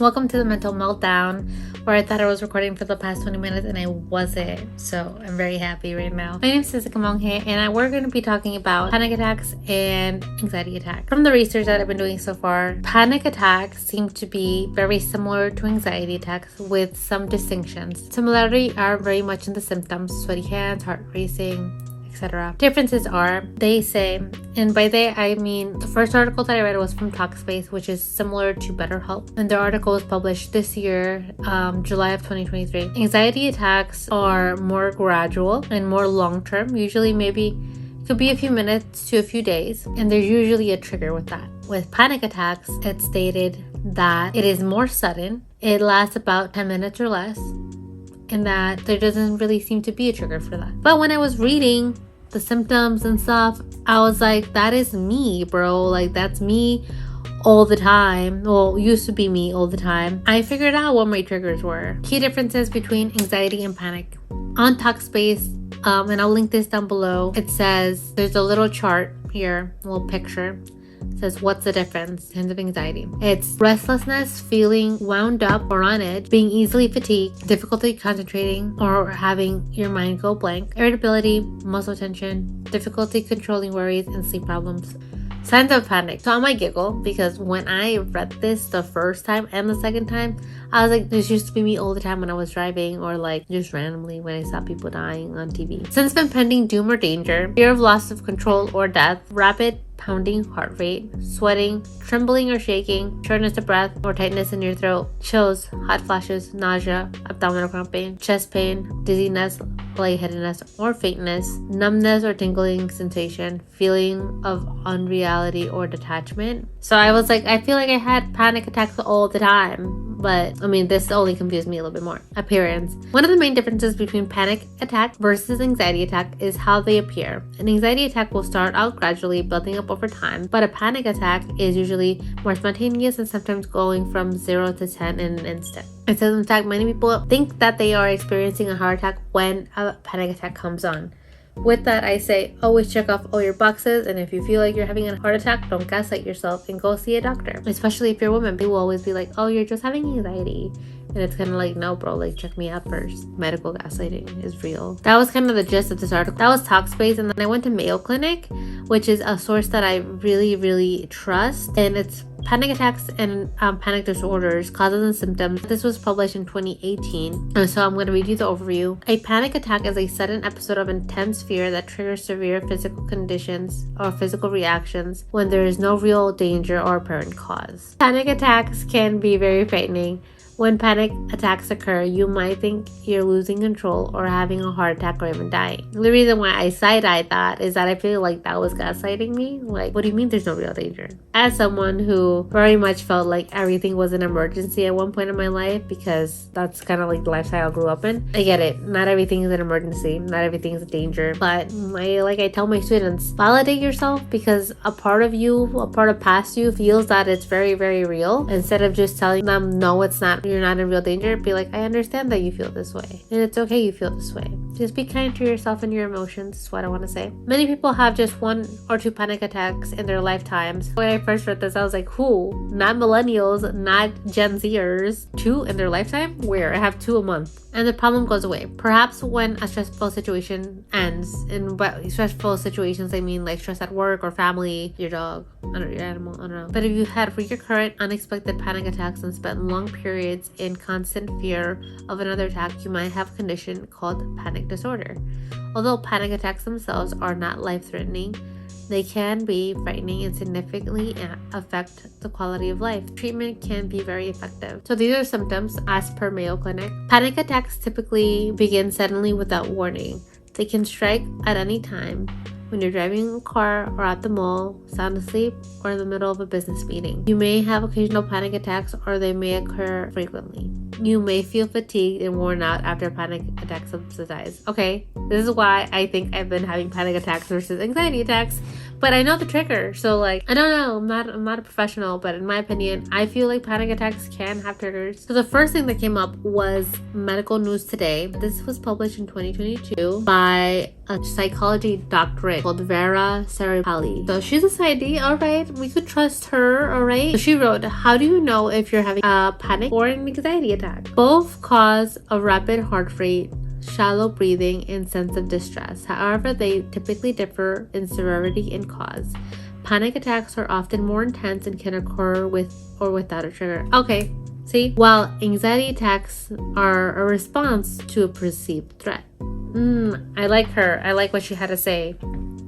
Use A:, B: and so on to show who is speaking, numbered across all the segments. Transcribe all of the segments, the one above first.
A: Welcome to the Mental Meltdown, where I thought I was recording for the past 20 minutes and I wasn't. So I'm very happy right now. My name is Jessica Monghe and we're going to be talking about panic attacks and anxiety attacks. From the research that I've been doing so far, panic attacks seem to be very similar to anxiety attacks with some distinctions. Similarity are very much in the symptoms: sweaty hands, heart racing, etc. Differences are, they say, and by they I mean the first article that I read was from Talkspace, which is similar to BetterHelp, and the article was published this year, July of 2023. Anxiety attacks are more gradual and more long-term, usually maybe could be a few minutes to a few days, and there's usually a trigger with that. With panic attacks, it's stated that it is more sudden, it lasts about 10 minutes or less, and that there doesn't really seem to be a trigger for that. But when I was reading the symptoms and stuff, I was like, that is me, bro. Like, that's me all the time. Well, used to be me all the time. I figured out what my triggers were. Key differences between anxiety and panic. On Talkspace, and I'll link this down below, it says, there's a little chart here, a little picture. It says, what's the difference in terms of anxiety? It's restlessness, feeling wound up or on edge, being easily fatigued, difficulty concentrating or having your mind go blank, irritability, muscle tension, difficulty controlling worries, and sleep problems. Signs of panic. So I might giggle because when I read this the first time and the second time, I was like, this used to be me all the time when I was driving, or like just randomly when I saw people dying on TV. Since impending doom or danger, fear of loss of control or death, rapid pounding heart rate, sweating, trembling or shaking, shortness of breath or tightness in your throat, chills, hot flashes, nausea, abdominal cramping, chest pain, dizziness, lightheadedness or faintness, numbness or tingling sensation, feeling of unreality or detachment. So I was like, I feel like I had panic attacks all the time. But I mean, this only confused me a little bit more. Appearance. One of the main differences between panic attack versus anxiety attack is how they appear. An anxiety attack will start out gradually, building up over time, but a panic attack is usually more spontaneous and sometimes going from 0 to 10 in an instant. It says, in fact, many people think that they are experiencing a heart attack when a panic attack comes on. With that, I say, always check off all your boxes, and if you feel like you're having a heart attack, don't gaslight yourself and go see a doctor. Especially if you're a woman, people will always be like, oh, you're just having anxiety. And it's kind of like, no, bro, like, check me out first. Medical gaslighting is real. That was kind of the gist of this article. That was Talkspace, and then I went to Mayo Clinic, which is a source that I really, really trust, and it's panic attacks and panic disorders, causes and symptoms. This was published in 2018, and so I'm going to read you the overview. A panic attack is a sudden episode of intense fear that triggers severe physical conditions or physical reactions when there is no real danger or apparent cause. Panic attacks can be very frightening. When panic attacks occur, you might think you're losing control or having a heart attack or even dying. The reason why I side-eyed that is that I feel like that was gaslighting me. Like, what do you mean there's no real danger? As someone who very much felt like everything was an emergency at one point in my life, because that's kind of like the lifestyle I grew up in. I get it. Not everything is an emergency. Not everything is a danger. But I tell my students, validate yourself, because a part of you, a part of past you feels that it's very, very real. Instead of just telling them, no, it's not. You're not in real danger, be like, I understand that you feel this way, and it's okay you feel this way. Just be kind to yourself and your emotions is what I want to say. Many people have just 1 or 2 panic attacks in their lifetimes. When I first read this, I was like, who? Not millennials, not Gen Zers. 2 in their lifetime? Where? I have 2 a month. And the problem goes away. Perhaps when a stressful situation ends. And by stressful situations, I mean like stress at work or family, your dog, your animal, I don't know. But if you had recurrent, unexpected panic attacks and spent long periods in constant fear of another attack, you might have a condition called panic disorder. Although panic attacks themselves are not life-threatening, they can be frightening and significantly affect the quality of life. Treatment can be very effective. So these are symptoms as per Mayo Clinic. Panic attacks typically begin suddenly without warning. They can strike at any time, when you're driving a car or at the mall, sound asleep, or in the middle of a business meeting. You may have occasional panic attacks, or they may occur frequently. You may feel fatigued and worn out after panic attacks subsides. Okay, this is why I think I've been having panic attacks versus anxiety attacks, but I know the trigger. So like, I don't know, I'm not a professional, but in my opinion, I feel like panic attacks can have triggers. So the first thing that came up was Medical News Today. This was published in 2022 by a psychology doctorate critic called Vera Saripali. So she's a PsyD, alright, we could trust her, alright. So she wrote, how do you know if you're having a panic or an anxiety attack? Both cause a rapid heart rate, shallow breathing, and sense of distress. However, they typically differ in severity and cause. Panic attacks are often more intense and can occur with or without a trigger. Okay, see? While anxiety attacks are a response to a perceived threat. I like her. I like what she had to say.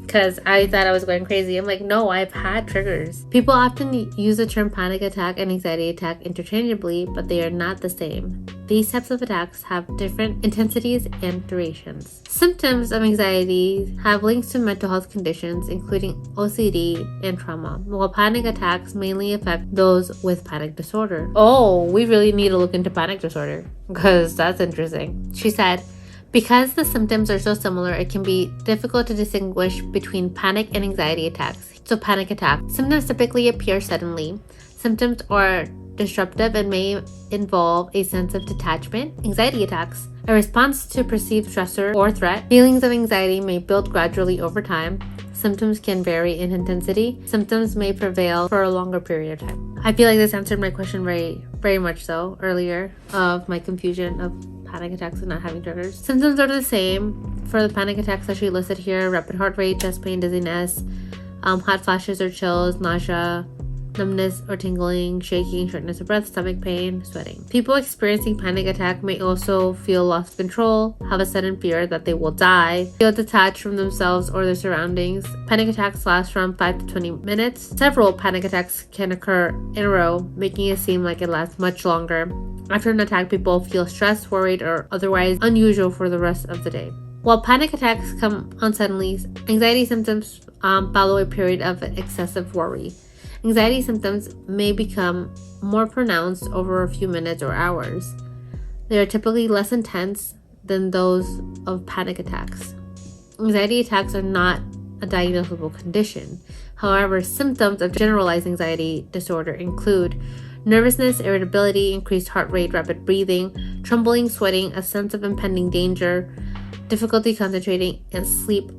A: Because I thought I was going crazy. I'm like, no, I've had triggers. People often use the term panic attack and anxiety attack interchangeably, but they are not the same. These types of attacks have different intensities and durations. Symptoms of anxiety have links to mental health conditions, including OCD and trauma, while panic attacks mainly affect those with panic disorder. Oh, we really need to look into panic disorder, because that's interesting. She said, because the symptoms are so similar, it can be difficult to distinguish between panic and anxiety attacks. So panic attack. Symptoms typically appear suddenly. Symptoms are disruptive and may involve a sense of detachment. Anxiety attacks. A response to perceived stressor or threat. Feelings of anxiety may build gradually over time. Symptoms can vary in intensity. Symptoms may prevail for a longer period of time. I feel like this answered my question very much so earlier of my confusion of panic attacks and not having triggers. Symptoms are the same for the panic attacks that she listed here: rapid heart rate, chest pain, dizziness, hot flashes or chills, nausea, numbness or tingling, shaking, shortness of breath, stomach pain, sweating. People experiencing panic attack may also feel lost control, have a sudden fear that they will die, feel detached from themselves or their surroundings. Panic attacks last from 5 to 20 minutes. Several panic attacks can occur in a row, making it seem like it lasts much longer. After an attack, people feel stressed, worried, or otherwise unusual for the rest of the day. While panic attacks come on suddenly, anxiety symptoms follow a period of excessive worry. Anxiety symptoms may become more pronounced over a few minutes or hours. They are typically less intense than those of panic attacks. Anxiety attacks are not a diagnosable condition. However, symptoms of generalized anxiety disorder include nervousness, irritability, increased heart rate, rapid breathing, trembling, sweating, a sense of impending danger, difficulty concentrating, and sleep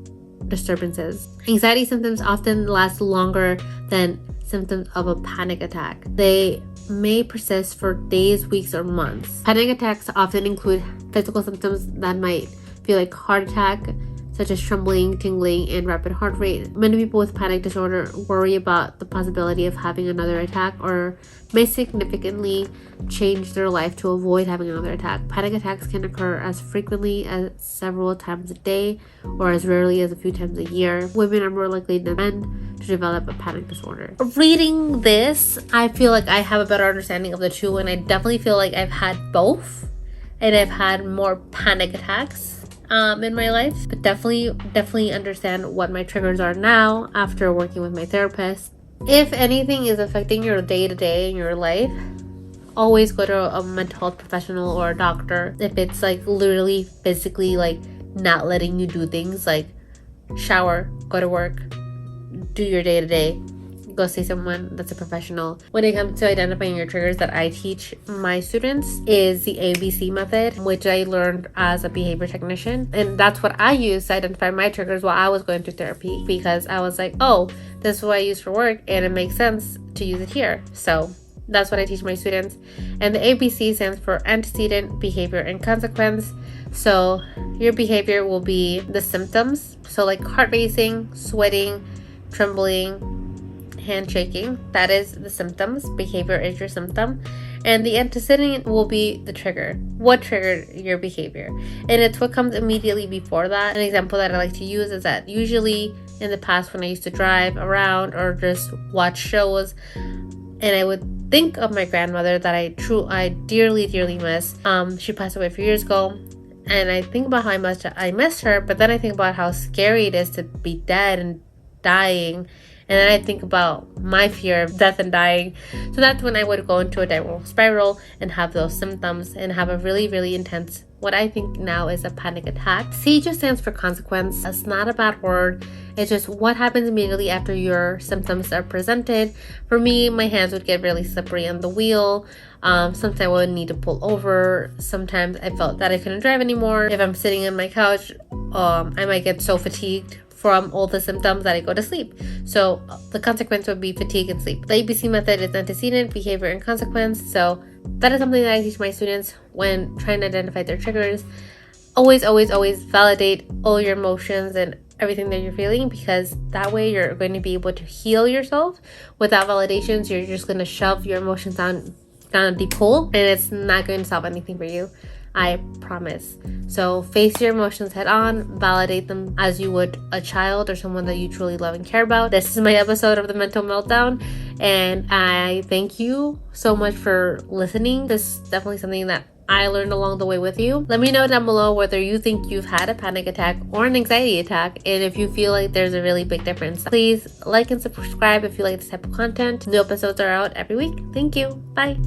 A: disturbances. Anxiety symptoms often last longer than symptoms of a panic attack. They may persist for days, weeks, or months. Panic attacks often include physical symptoms that might feel like heart attack, such as trembling, tingling, and rapid heart rate. Many people with panic disorder worry about the possibility of having another attack or may significantly change their life to avoid having another attack. Panic attacks can occur as frequently as several times a day or as rarely as a few times a year. Women are more likely than men to develop a panic disorder. Reading this, I feel like I have a better understanding of the two, and I definitely feel like I've had both, and I've had more panic attacks in my life, but definitely understand what my triggers are now after working with my therapist. If anything is affecting your day-to-day in your life, always go to a mental health professional or a doctor. If it's like literally physically like not letting you do things like shower, go to work, do your day-to-day, go see someone that's a professional. When it comes to identifying your triggers, that I teach my students is the ABC method, which I learned as a behavior technician, and that's what I used to identify my triggers while I was going through therapy, because I was like, oh, this is what I use for work and it makes sense to use it here. So that's what I teach my students. And the ABC stands for antecedent, behavior, and consequence. So your behavior will be the symptoms, so like heart racing, sweating, trembling, hand shaking. That is the symptoms. Behavior is your symptom. And the antecedent will be the trigger. What triggered your behavior? And it's what comes immediately before that. An example that I like to use is that usually in the past when I used to drive around or just watch shows, and I would think of my grandmother that I dearly miss. She passed away a few years ago, and I think about how much I miss her, but then I think about how scary it is to be dead and dying. And then I think about my fear of death and dying. So that's when I would go into a downward spiral and have those symptoms and have a really intense, what I think now is a panic attack. C just stands for consequence. It's not a bad word. It's just what happens immediately after your symptoms are presented. For me, my hands would get really slippery on the wheel. Sometimes I would need to pull over. Sometimes I felt that I couldn't drive anymore. If I'm sitting on my couch, I might get so fatigued from all the symptoms that I go to sleep. So the consequence would be fatigue and sleep. The ABC method is antecedent, behavior, and consequence. So that is something that I teach my students when trying to identify their triggers. Always validate all your emotions and everything that you're feeling, because that way you're going to be able to heal yourself. Without validations, you're just going to shove your emotions down a deep hole, and it's not going to solve anything for you. I promise. So face your emotions head on, validate them as you would a child or someone that you truly love and care about. This is my episode of the Mental Meltdown, and I thank you so much for listening. This is definitely something that I learned along the way with you. Let me know down below whether you think you've had a panic attack or an anxiety attack, and if you feel like there's a really big difference. Please like and subscribe if you like this type of content. New episodes are out every week. Thank you. Bye.